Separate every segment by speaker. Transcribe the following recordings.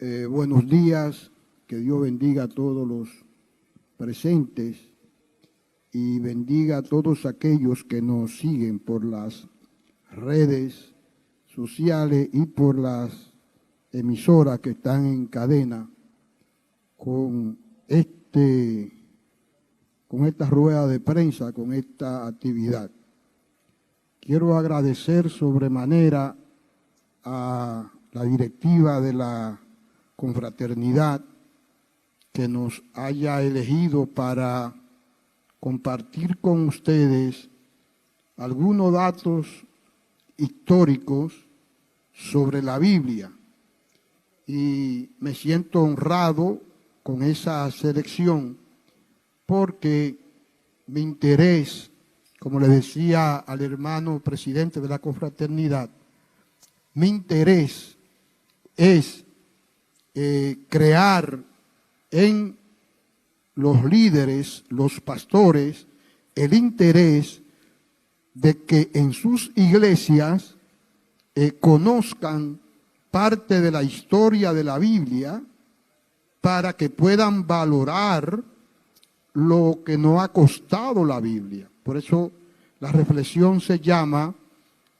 Speaker 1: Buenos días, que Dios bendiga a todos los presentes y bendiga a todos aquellos que nos siguen por las redes sociales y por las emisoras que están en cadena con esta rueda de prensa, con esta actividad. Quiero agradecer sobremanera a la directiva de la confraternidad que nos haya elegido para compartir con ustedes algunos datos históricos sobre la Biblia. Y me siento honrado con esa selección porque mi interés, como le decía al hermano presidente de la confraternidad, mi interés es crear en los líderes, los pastores, el interés de que en sus iglesias conozcan parte de la historia de la Biblia para que puedan valorar lo que nos ha costado la Biblia. Por eso la reflexión se llama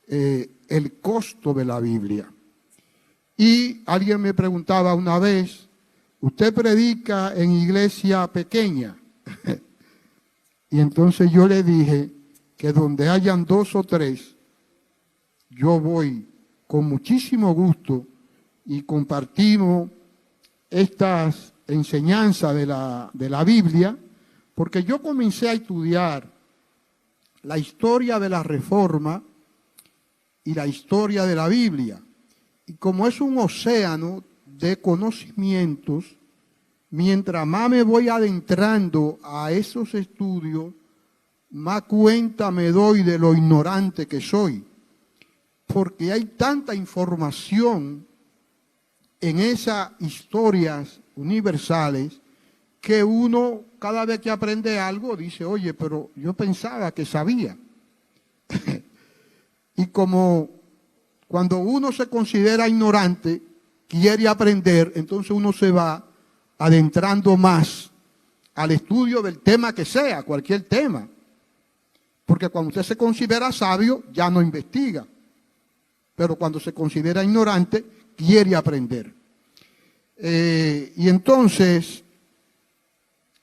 Speaker 1: el costo de la Biblia. Y alguien me preguntaba una vez, ¿usted predica en iglesia pequeña? Y entonces yo le dije que donde hayan 2 o 3, yo voy con muchísimo gusto y compartimos estas enseñanzas de la Biblia, porque yo comencé a estudiar la historia de la Reforma y la historia de la Biblia. Y como es un océano de conocimientos, mientras más me voy adentrando a esos estudios, más cuenta me doy de lo ignorante que soy. Porque hay tanta información en esas historias universales que uno, cada vez que aprende algo, dice, oye, pero yo pensaba que sabía. Y como cuando uno se considera ignorante, quiere aprender, entonces uno se va adentrando más al estudio del tema que sea, cualquier tema. Porque cuando usted se considera sabio, ya no investiga. Pero cuando se considera ignorante, quiere aprender. Y entonces,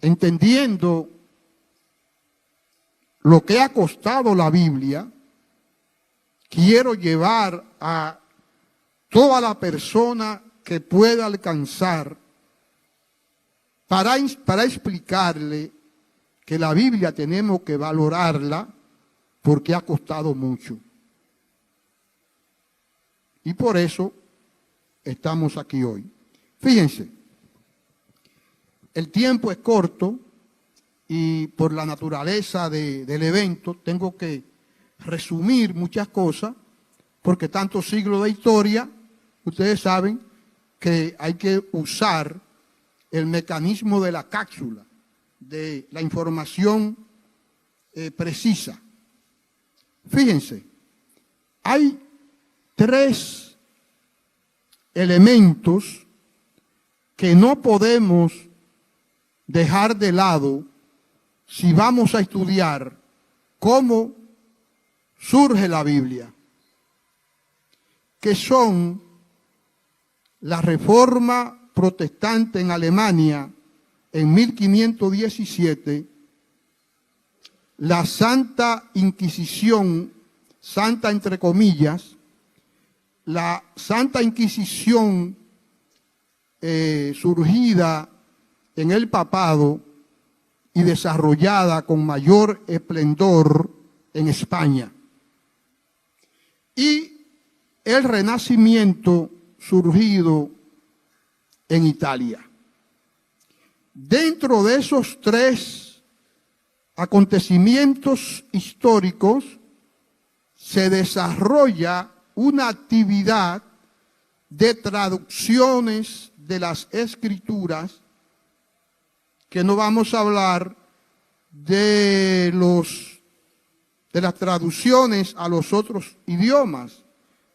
Speaker 1: entendiendo lo que ha costado la Biblia, quiero llevar a toda la persona que pueda alcanzar para explicarle que la Biblia tenemos que valorarla porque ha costado mucho. Y por eso estamos aquí hoy. Fíjense, el tiempo es corto y por la naturaleza del evento tengo que resumir muchas cosas, porque tantos siglos de historia, ustedes saben que hay que usar el mecanismo de la cápsula, de la información precisa. Fíjense, hay 3 elementos que no podemos dejar de lado si vamos a estudiar cómo surge la Biblia, que son la Reforma Protestante en Alemania en 1517, la Santa Inquisición, santa entre comillas, la Santa Inquisición surgida en el papado y desarrollada con mayor esplendor en España, y el Renacimiento surgido en Italia. Dentro de esos 3 acontecimientos históricos se desarrolla una actividad de traducciones de las Escrituras, que no vamos a hablar de las traducciones a los otros idiomas,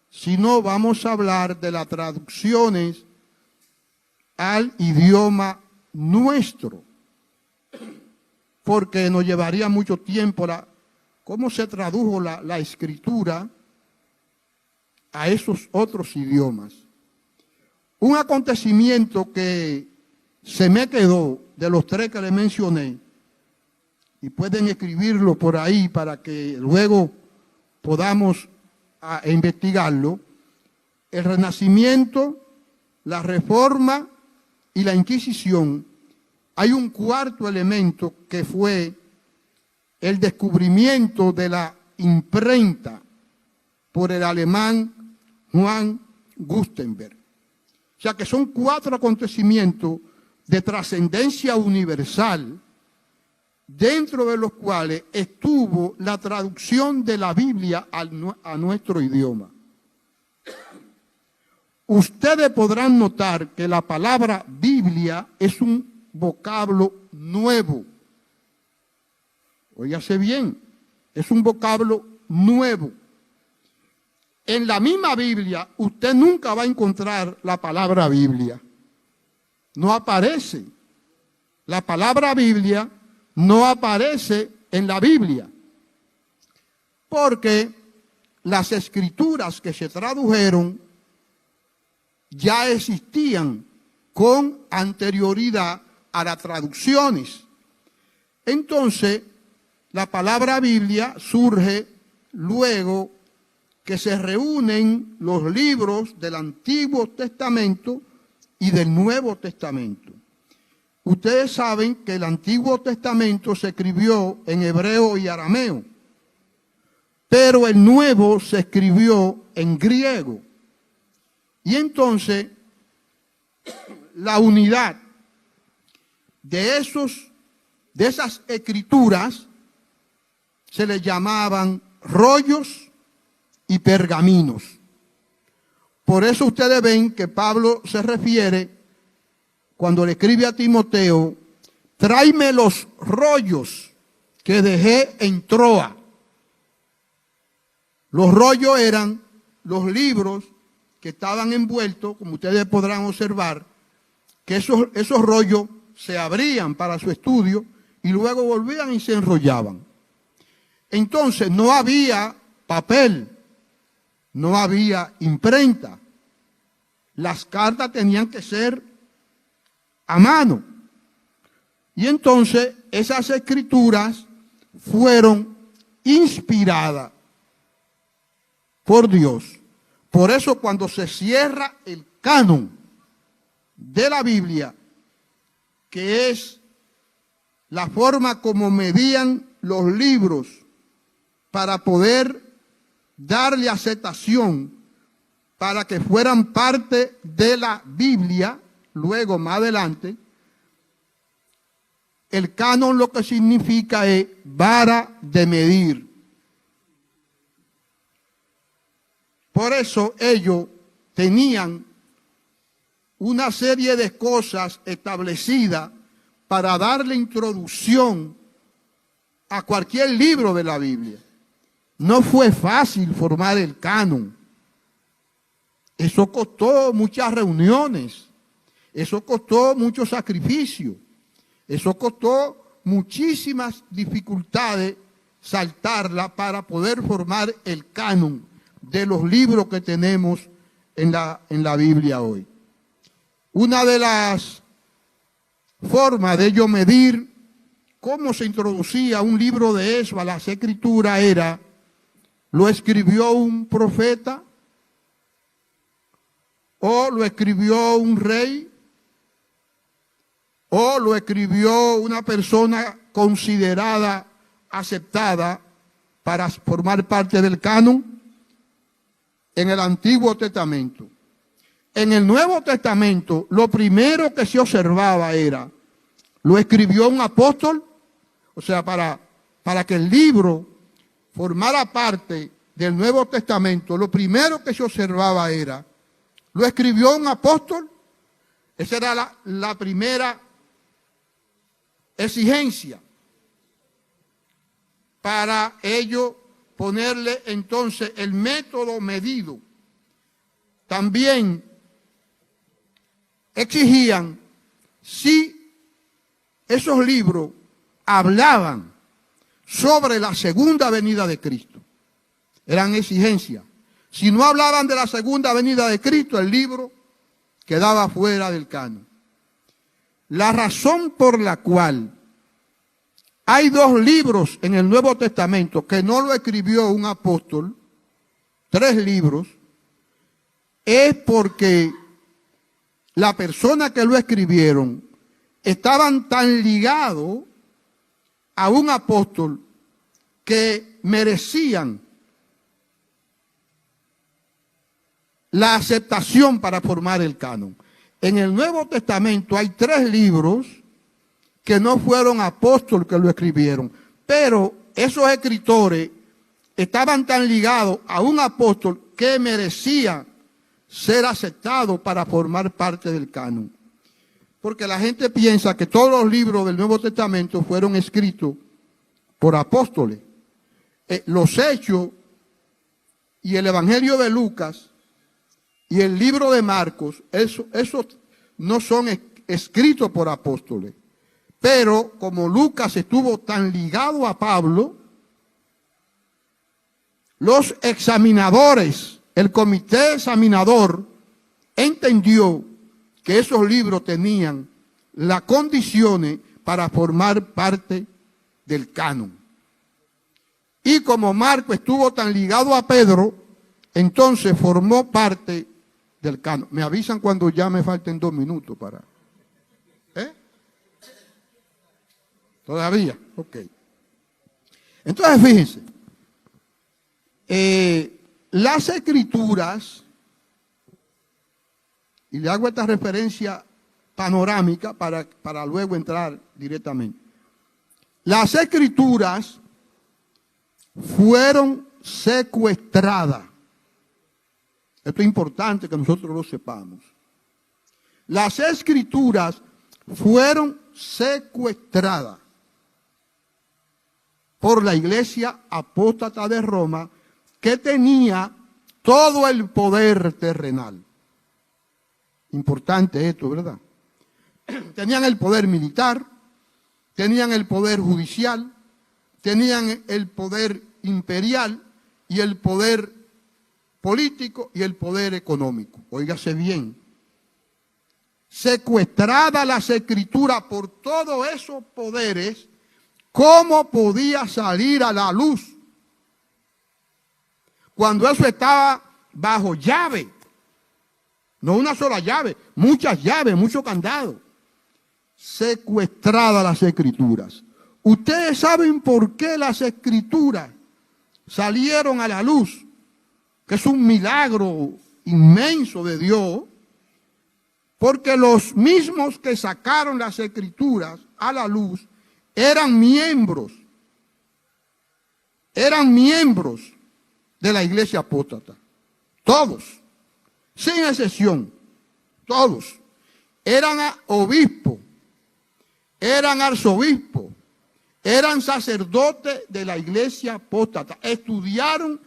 Speaker 1: sino vamos a hablar de las traducciones al idioma nuestro, porque nos llevaría mucho tiempo cómo se tradujo la escritura a esos otros idiomas. Un acontecimiento que se me quedó de los tres que le mencioné, y pueden escribirlo por ahí para que luego podamos investigarlo: el Renacimiento, la Reforma y la Inquisición. Hay un cuarto elemento que fue el descubrimiento de la imprenta por el alemán Juan Gutenberg. O sea que son cuatro acontecimientos de trascendencia universal, dentro de los cuales estuvo la traducción de la Biblia a nuestro idioma. Ustedes podrán notar que la palabra Biblia es un vocablo nuevo. Óigase bien, es un vocablo nuevo. En la misma Biblia, usted nunca va a encontrar la palabra Biblia. No aparece. La palabra Biblia no aparece en la Biblia, porque las escrituras que se tradujeron ya existían con anterioridad a las traducciones. Entonces, la palabra Biblia surge luego que se reúnen los libros del Antiguo Testamento y del Nuevo Testamento. Ustedes saben que el Antiguo Testamento se escribió en hebreo y arameo, pero el Nuevo se escribió en griego. Y entonces, la unidad de esas escrituras se les llamaban rollos y pergaminos. Por eso ustedes ven que Pablo se refiere, cuando le escribe a Timoteo: tráeme los rollos que dejé en Troa. Los rollos eran los libros que estaban envueltos, como ustedes podrán observar, que esos rollos se abrían para su estudio y luego volvían y se enrollaban. Entonces no había papel, no había imprenta. Las cartas tenían que ser a mano. Y entonces esas escrituras fueron inspiradas por Dios. Por eso cuando se cierra el canon de la Biblia, que es la forma como medían los libros para poder darle aceptación para que fueran parte de la Biblia, luego más adelante, el canon lo que significa es vara de medir. Por eso ellos tenían una serie de cosas establecidas para darle introducción a cualquier libro de la Biblia. No fue fácil formar el canon. Eso costó muchas reuniones. Eso costó mucho sacrificio. Eso costó muchísimas dificultades saltarla para poder formar el canon de los libros que tenemos en la Biblia hoy. Una de las formas de ello medir cómo se introducía un libro de eso a las escrituras era: ¿lo escribió un profeta? ¿O lo escribió un rey? ¿O lo escribió una persona considerada, aceptada para formar parte del canon? En el Antiguo Testamento. En el Nuevo Testamento, lo primero que se observaba era: ¿lo escribió un apóstol? O sea, para que el libro formara parte del Nuevo Testamento, lo primero que se observaba era: ¿lo escribió un apóstol? Esa era la primera exigencia para ello ponerle entonces el método medido. También exigían si esos libros hablaban sobre la segunda venida de Cristo. Eran exigencias. Si no hablaban de la segunda venida de Cristo, el libro quedaba fuera del canon. La razón por la cual hay 2 libros en el Nuevo Testamento que no lo escribió un apóstol, 3 libros, es porque la persona que lo escribieron estaban tan ligados a un apóstol que merecían la aceptación para formar el canon. En el Nuevo Testamento hay 3 libros que no fueron apóstoles que lo escribieron, pero esos escritores estaban tan ligados a un apóstol que merecía ser aceptado para formar parte del canon. Porque la gente piensa que todos los libros del Nuevo Testamento fueron escritos por apóstoles. Los Hechos y el Evangelio de Lucas y el libro de Marcos, esos no son escritos por apóstoles. Pero como Lucas estuvo tan ligado a Pablo, los examinadores, el comité examinador, entendió que esos libros tenían las condiciones para formar parte del canon. Y como Marco estuvo tan ligado a Pedro, entonces formó parte del canon. Me avisan cuando ya me falten 2 minutos para... ¿Todavía? Ok. Entonces, fíjense. Las Escrituras, y le hago esta referencia panorámica para luego entrar directamente. Las Escrituras fueron secuestradas. Esto es importante que nosotros lo sepamos. Las Escrituras fueron secuestradas por la Iglesia Apóstata de Roma, que tenía todo el poder terrenal. Importante esto, ¿verdad? Tenían el poder militar, tenían el poder judicial, tenían el poder imperial y el poder político y el poder económico. Óigase bien. Secuestrada las Escrituras por todos esos poderes, ¿cómo podía salir a la luz? Cuando eso estaba bajo llave. No una sola llave, muchas llaves, muchos candados. Secuestradas las Escrituras. Ustedes saben por qué las Escrituras salieron a la luz, que es un milagro inmenso de Dios, porque los mismos que sacaron las Escrituras a la luz eran miembros de la Iglesia Apóstata. Todos, sin excepción, todos. Eran obispos, eran arzobispos, eran sacerdotes de la Iglesia Apóstata. Estudiaron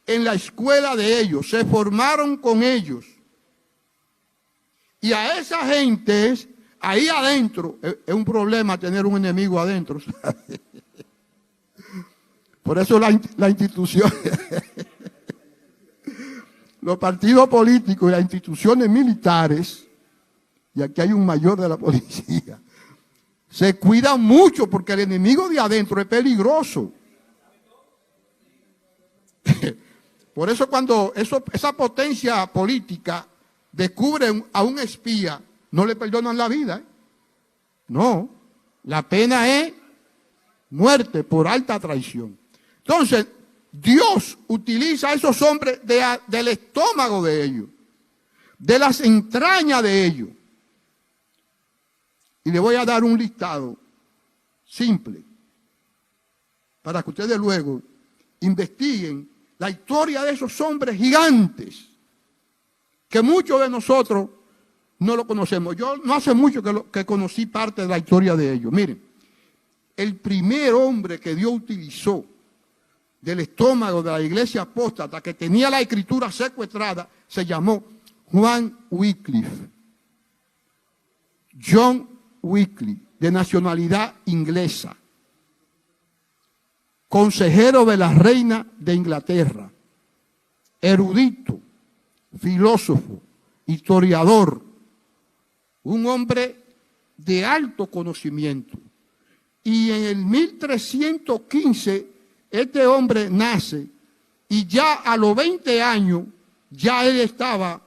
Speaker 1: en la escuela de ellos, se formaron con ellos. Y a esa gente, ahí adentro, es un problema tener un enemigo adentro, ¿sabes? Por eso la institución, los partidos políticos y las instituciones militares, y aquí hay un mayor de la policía, se cuidan mucho porque el enemigo de adentro es peligroso. Por eso cuando esa potencia política descubre a un espía, no le perdonan la vida. No, la pena es muerte por alta traición. Entonces, Dios utiliza a esos hombres del estómago de ellos, de las entrañas de ellos. Y le voy a dar un listado simple para que ustedes luego investiguen la historia de esos hombres gigantes que muchos de nosotros no lo conocemos. Yo no hace mucho que conocí parte de la historia de ellos. Miren, el primer hombre que Dios utilizó del estómago de la Iglesia Apóstata, que tenía la Escritura secuestrada, se llamó Juan Wycliffe. John Wycliffe, de nacionalidad inglesa, consejero de la reina de Inglaterra, erudito, filósofo, historiador, un hombre de alto conocimiento. Y en el 1315 este hombre nace y ya a los 20 años ya él estaba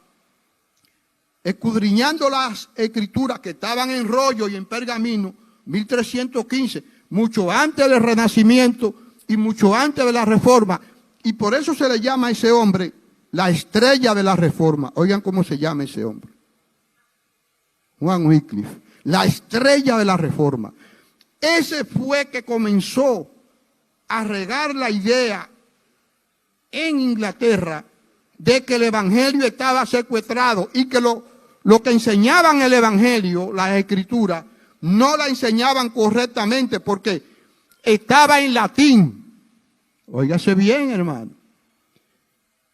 Speaker 1: escudriñando las escrituras que estaban en rollo y en pergamino, 1315, mucho antes del Renacimiento y mucho antes de la Reforma. Y por eso se le llama a ese hombre la estrella de la Reforma. Oigan cómo se llama ese hombre. Juan Wycliffe, la estrella de la Reforma. Ese fue que comenzó a regar la idea en Inglaterra de que el Evangelio estaba secuestrado y que lo que enseñaban el Evangelio, la Escritura, no la enseñaban correctamente porque estaba en latín. Óigase bien, hermano.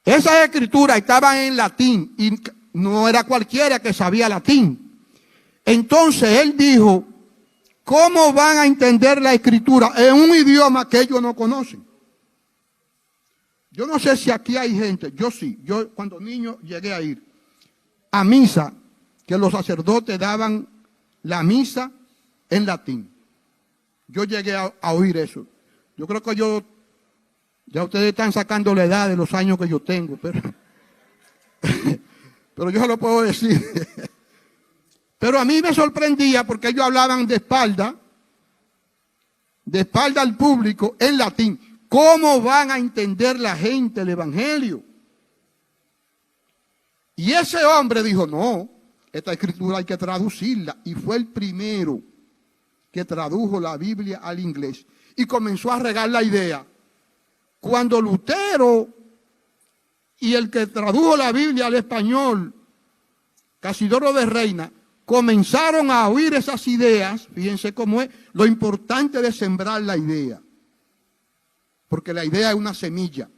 Speaker 1: Esas escrituras estaban en latín y no era cualquiera que sabía latín. Entonces él dijo, ¿cómo van a entender la escritura en un idioma que ellos no conocen? Yo no sé si aquí hay gente, yo sí, yo cuando niño llegué a ir a misa, que los sacerdotes daban la misa en latín. Yo llegué a oír eso. Yo creo que ya ustedes están sacando la edad de los años que yo tengo, pero yo se lo puedo decir. Pero a mí me sorprendía porque ellos hablaban de espalda al público en latín. ¿Cómo van a entender la gente el Evangelio? Y ese hombre dijo, no, esta escritura hay que traducirla. Y fue el primero que tradujo la Biblia al inglés. Y comenzó a regar la idea. Cuando Lutero y el que tradujo la Biblia al español, Casidoro de Reina, comenzaron a oír esas ideas, fíjense cómo es lo importante de sembrar la idea. Porque la idea es una semilla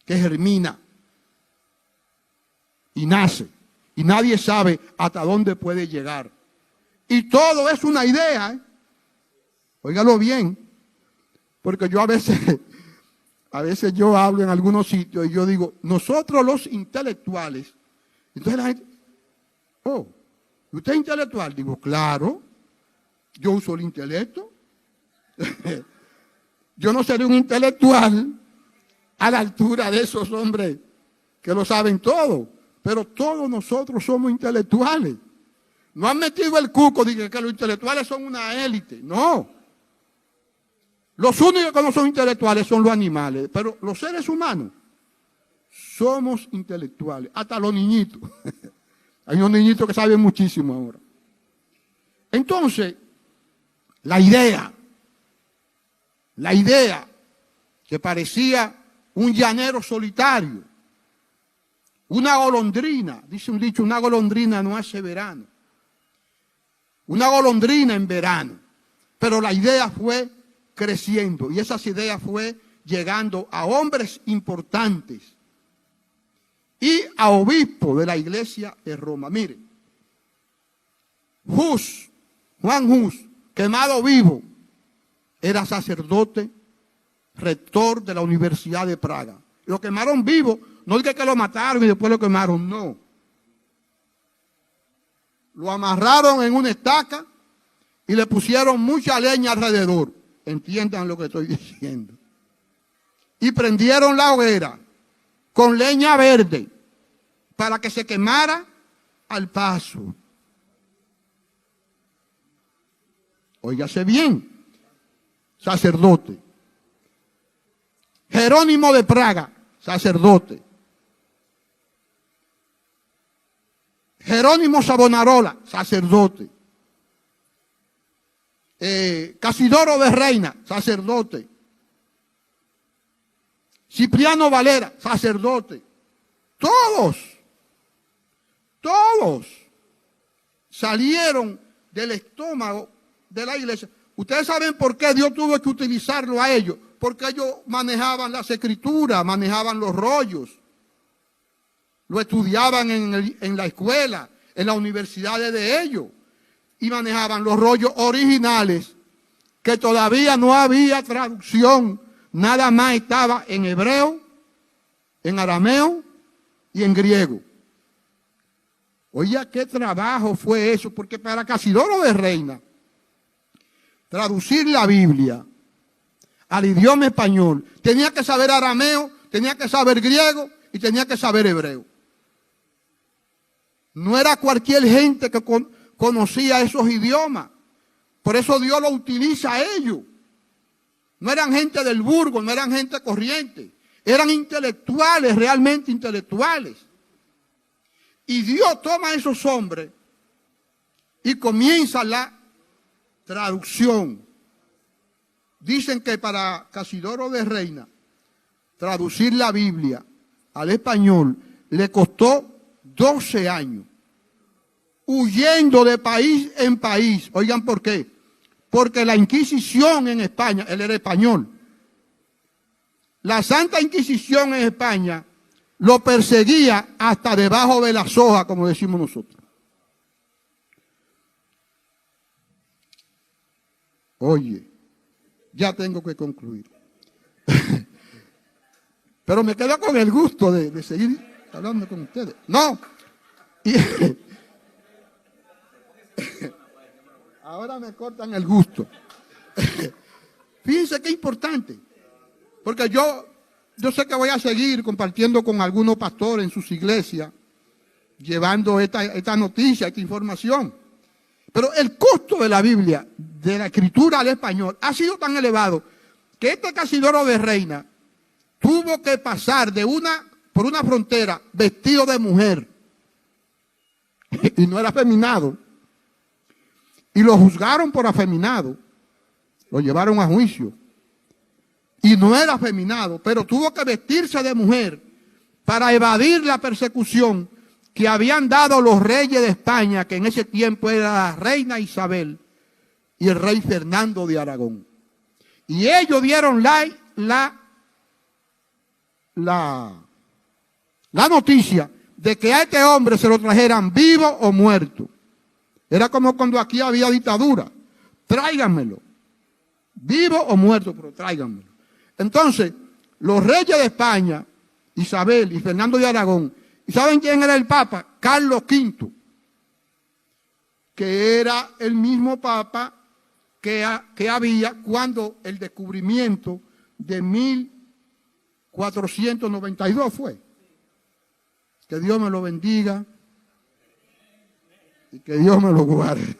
Speaker 1: que germina y nace. Y nadie sabe hasta dónde puede llegar. Y todo es una idea. Óigalo bien. Porque yo a veces yo hablo en algunos sitios y yo digo, nosotros los intelectuales. Entonces la gente, oh, ¿usted es intelectual? Digo, claro, yo uso el intelecto. Yo no seré un intelectual a la altura de esos hombres que lo saben todo, pero todos nosotros somos intelectuales. No han metido el cuco de que los intelectuales son una élite, no. Los únicos que no son intelectuales son los animales, pero los seres humanos somos intelectuales, hasta los niñitos. Hay unos niñitos que saben muchísimo ahora. Entonces, la idea que parecía un llanero solitario, una golondrina, dice un dicho, una golondrina no hace verano, una golondrina en verano, pero la idea fue creciendo y esas ideas fue llegando a hombres importantes y a obispos de la iglesia de Roma. Miren, Juan Hus, quemado vivo, era sacerdote, rector de la Universidad de Praga. Lo quemaron vivo, no es que lo mataron y después lo quemaron, no. Lo amarraron en una estaca y le pusieron mucha leña alrededor. Entiendan lo que estoy diciendo. Y prendieron la hoguera con leña verde para que se quemara al paso. Óigase bien. Sacerdote. Jerónimo de Praga, sacerdote. Jerónimo Savonarola, sacerdote. Casidoro de Reina, sacerdote. Cipriano Valera, sacerdote. Todos salieron del estómago de la iglesia. Ustedes saben por qué Dios tuvo que utilizarlo a ellos. Porque ellos manejaban las escrituras, manejaban los rollos. Lo estudiaban en la escuela, en las universidades de ellos. y manejaban los rollos originales, que todavía no había traducción, nada más estaba en hebreo, en arameo y en griego. Oye, qué trabajo fue eso, porque para Casidoro de Reina, traducir la Biblia al idioma español, tenía que saber arameo, tenía que saber griego y tenía que saber hebreo. No era cualquier gente que conocía esos idiomas. Por eso Dios lo utiliza a ellos. No eran gente del burgo, no eran gente corriente. Eran intelectuales, realmente intelectuales. Y Dios toma a esos hombres y comienza la traducción. Dicen que para Casidoro de Reina, traducir la Biblia al español le costó 12 años. Huyendo de país en país. Oigan, ¿por qué? Porque la Inquisición en España, él era español. La Santa Inquisición en España lo perseguía hasta debajo de la soja, como decimos nosotros. Oye, ya tengo que concluir. Pero me quedo con el gusto de seguir hablando con ustedes. No. Ahora me cortan el gusto. Fíjense qué importante. Porque yo sé que voy a seguir compartiendo con algunos pastores en sus iglesias, llevando esta noticia, esta información. Pero el costo de la Biblia, de la escritura al español, ha sido tan elevado que este Casidoro de Reina tuvo que pasar por una frontera vestido de mujer. Y no era afeminado. Y lo juzgaron por afeminado. Lo llevaron a juicio. Y no era afeminado, pero tuvo que vestirse de mujer para evadir la persecución que habían dado los reyes de España, que en ese tiempo era la reina Isabel y el rey Fernando de Aragón. Y ellos dieron la noticia de que a este hombre se lo trajeran vivo o muerto. Era como cuando aquí había dictadura. Tráiganmelo. Vivo o muerto, pero tráiganmelo. Entonces, los reyes de España, Isabel y Fernando de Aragón, ¿y saben quién era el Papa? Carlos V, que era el mismo Papa que había cuando el descubrimiento de 1492 fue. Que Dios me lo bendiga y que Dios me lo guarde.